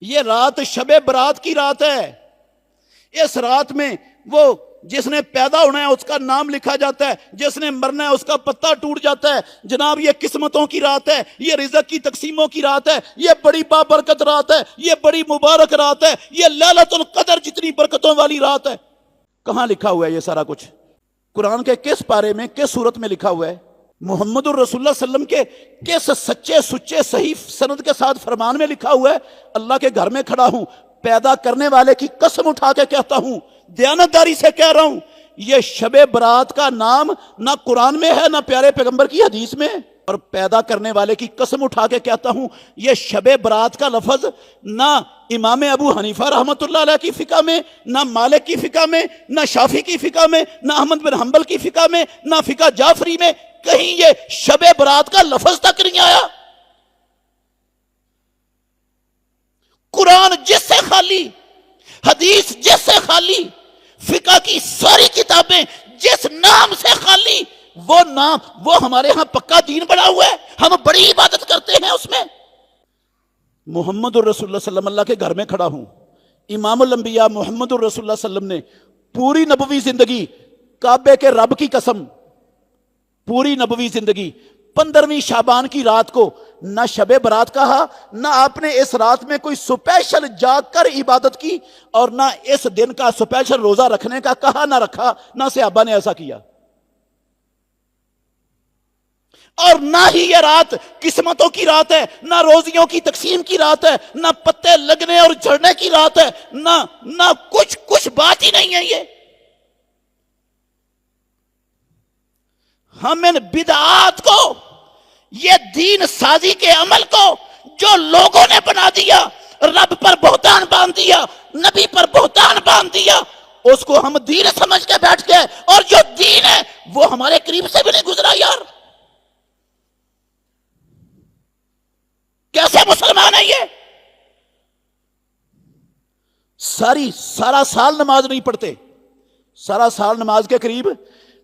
یہ رات شب برات کی رات ہے. اس رات میں وہ جس نے پیدا ہونا ہے اس کا نام لکھا جاتا ہے, جس نے مرنا ہے اس کا پتہ ٹوٹ جاتا ہے. جناب یہ قسمتوں کی رات ہے, یہ رزق کی تقسیموں کی رات ہے, یہ بڑی بابرکت رات ہے, یہ بڑی مبارک رات ہے, یہ لیلۃ القدر جتنی برکتوں والی رات ہے. کہاں لکھا ہوا ہے یہ سارا کچھ؟ قرآن کے کس پارے میں, کس صورت میں لکھا ہوا ہے؟ محمد الرسول اللہ صلی اللہ علیہ وسلم کے کس سچے سچے صحیح سند کے ساتھ فرمان میں لکھا ہوا ہے؟ اللہ کے گھر میں کھڑا ہوں, پیدا کرنے والے کی قسم اٹھا کے کہتا ہوں, دیانتداری سے کہہ رہا ہوں, یہ شب برات کا نام نہ قرآن میں ہے نہ پیارے پیغمبر کی حدیث میں. اور پیدا کرنے والے کی قسم اٹھا کے کہتا ہوں, یہ شب برات کا لفظ نہ امام ابو حنیفہ رحمۃ اللہ علیہ کی فقہ میں, نہ مالک کی فقہ میں, نہ شافعی کی فقہ میں, نہ احمد بن حنبل کی فقہ میں, نہ فقہ جعفری میں, کہیں یہ شب برات کا لفظ تک نہیں آیا. قرآن جس سے خالی, حدیث جس سے خالی, فقہ کی ساری کتابیں جس نام سے خالی, وہ نام وہ ہمارے ہاں پکا دین بنا ہوا ہے, ہم بڑی عبادت کرتے ہیں اس میں. محمد الرسول اللہ صلی اللہ علیہ وسلم, اللہ کے گھر میں کھڑا ہوں, امام الانبیاء محمد الرسول اللہ صلی اللہ علیہ وسلم نے پوری نبوی زندگی, کعبے کے رب کی قسم, پوری نبوی زندگی 15ویں شعبان کی رات کو نہ شب برات کہا, نہ آپ نے اس رات میں کوئی سپیشل جاگ کر عبادت کی, اور نہ اس دن کا سپیشل روزہ رکھنے کا کہا نہ رکھا, نہ صحابہ نے ایسا کیا. اور نہ ہی یہ رات قسمتوں کی رات ہے, نہ روزیوں کی تقسیم کی رات ہے, نہ پتے لگنے اور جھڑنے کی رات ہے, نہ کچھ بات ہی نہیں ہے. یہ ہم ان بدعات کو, یہ دین سازی کے عمل کو جو لوگوں نے بنا دیا, رب پر بہتان باندھ دیا, نبی پر بہتان باندھ دیا, اس کو ہم دین سمجھ کے بیٹھ گئے, اور جو دین ہے وہ ہمارے قریب سے بھی نہیں گزرا. یار کیسے مسلمان ہے یہ؟ سارا سال نماز نہیں پڑھتے, سارا سال نماز کے قریب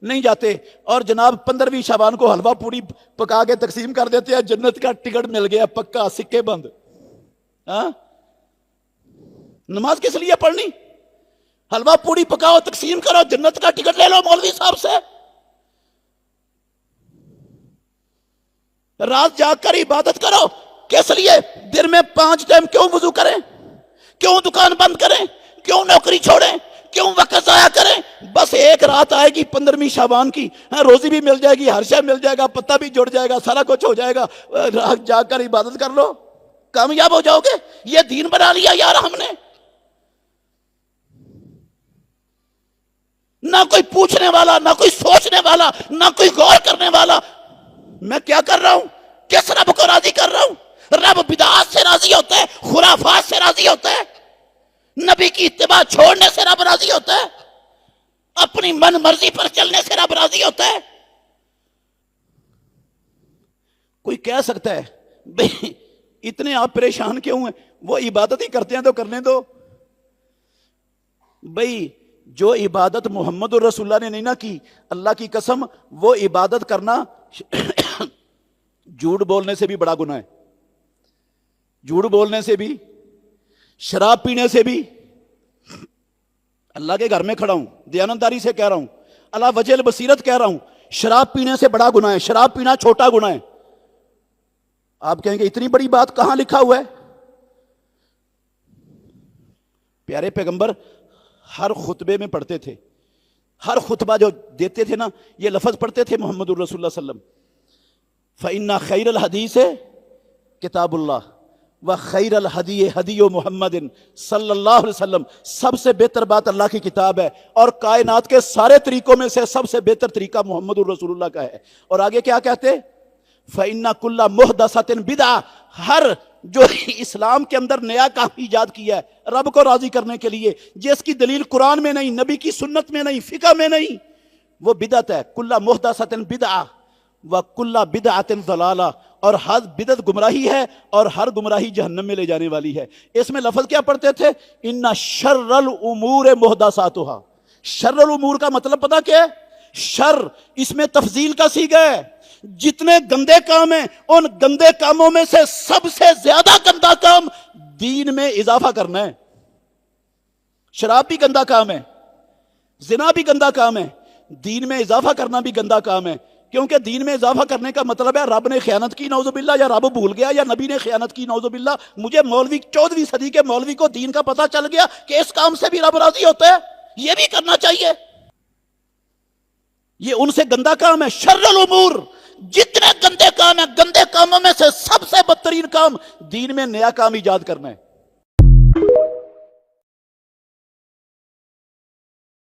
نہیں جاتے, اور جناب 15ویں شعبان کو حلوہ پوری پکا کے تقسیم کر دیتے ہیں, جنت کا ٹکٹ مل گیا پکا, سکے بند. نماز کس لیے پڑھنی؟ حلوہ پوری پکاؤ, تقسیم کرو, جنت کا ٹکٹ لے لو مولوی صاحب سے. رات جاگ کر عبادت کرو, کس لیے؟ دن میں 5 ٹائم کیوں وضو کریں, کیوں دکان بند کریں, کیوں نوکری چھوڑیں, کیوں وقت ضائع کریں؟ بس ایک رات آئے گی 15ویں شعبان کی, روزی بھی مل جائے گی, ہر شے مل جائے گا, پتہ بھی جڑ جائے گا, سارا کچھ ہو جائے گا, رات جا کر عبادت کر لو, کامیاب ہو جاؤ گے. یہ دین بنا لیا یار ہم نے. نہ کوئی پوچھنے والا, نہ کوئی سوچنے والا, نہ کوئی غور کرنے والا. میں کیا کر رہا ہوں؟ کس رب کو راضی کر رہا ہوں؟ رب بدعات سے راضی ہوتا ہے, خرافات سے راضی ہوتا ہے, نبی کی اتباع چھوڑنے سے رب راضی ہوتا ہے, اپنی من مرضی پر چلنے سے رب راضی ہوتا ہے. کوئی کہہ سکتا ہے بھئی اتنے آپ پریشان کیوں ہیں, وہ عبادت ہی کرتے ہیں تو کرنے دو. بھئی جو عبادت محمد الرسول اللہ نے نہیں نہ کی, اللہ کی قسم وہ عبادت کرنا جھوٹ بولنے سے بھی بڑا گناہ ہے, جھوٹ بولنے سے بھی, شراب پینے سے بھی. اللہ کے گھر میں کھڑا ہوں, دیانتداری سے کہہ رہا ہوں, اللہ وجہ البصیرت کہہ رہا ہوں, شراب پینے سے بڑا گناہ ہے, شراب پینا چھوٹا گناہ ہے. آپ کہیں گے اتنی بڑی بات کہاں لکھا ہوا ہے؟ پیارے پیغمبر ہر خطبے میں پڑھتے تھے, ہر خطبہ جو دیتے تھے نا یہ لفظ پڑھتے تھے محمد الرسول اللہ صلی اللہ علیہ وسلم, فَإِنَّ خَيْرَ الْحَدِيثِ کتاب اللہ وَخَيْرَ الْحَدِيِ حَدِيُّ محمد صلی اللہ علیہ وسلم. سب سے بہتر بات اللہ کی کتاب ہے, اور کائنات کے سارے طریقوں میں سے سب سے بہتر طریقہ محمد الرسول اللہ کا ہے. اور آگے کیا کہتے؟ فَإِنَّ كُلَّ مُحْدَثَةٍ بِدْعَةٍ, ہر جو اسلام کے اندر نیا کام ایجاد کیا ہے رب کو راضی کرنے کے لیے, جس کی دلیل قرآن میں نہیں, نبی کی سنت میں نہیں, فقہ میں نہیں, وہ بدعت ہے. کُلَّ مُحْدَثَةٍ بِدْعَةٍ وَكُلَّ بِدْعَةٍ ضَلَالَةٍ, اور ہر بدعت گمراہی ہے, اور ہر گمراہی جہنم میں لے جانے والی ہے. اس میں لفظ کیا پڑھتے تھے؟ اِنَّ شَرَّ الْأُمُورِ مُحْدَثَاتُهَا. شر الامور کا مطلب پتہ کیا ہے؟ شر اس میں تفضیل کا صیغہ ہے. جتنے گندے کام ہیں ان گندے کاموں میں سے سب سے زیادہ گندا کام دین میں اضافہ کرنا ہے. شراب بھی گندا کام ہے, زنا بھی گندا کام ہے, دین میں اضافہ کرنا بھی گندا کام ہے. کیونکہ دین میں اضافہ کرنے کا مطلب ہے رب نے خیانت کی نعوذ باللہ, یا رب بھول گیا, یا نبی نے خیانت کی نعوذ باللہ. مجھے مولوی 14ویں صدی کے مولوی کو دین کا پتہ چل گیا کہ اس کام سے بھی رب راضی ہوتا ہے, یہ بھی کرنا چاہیے. یہ ان سے گندا کام ہے. شر الامور, جتنے گندے کام ہیں, گندے کاموں میں سے سب سے بدترین کام دین میں نیا کام ایجاد کرنا ہے.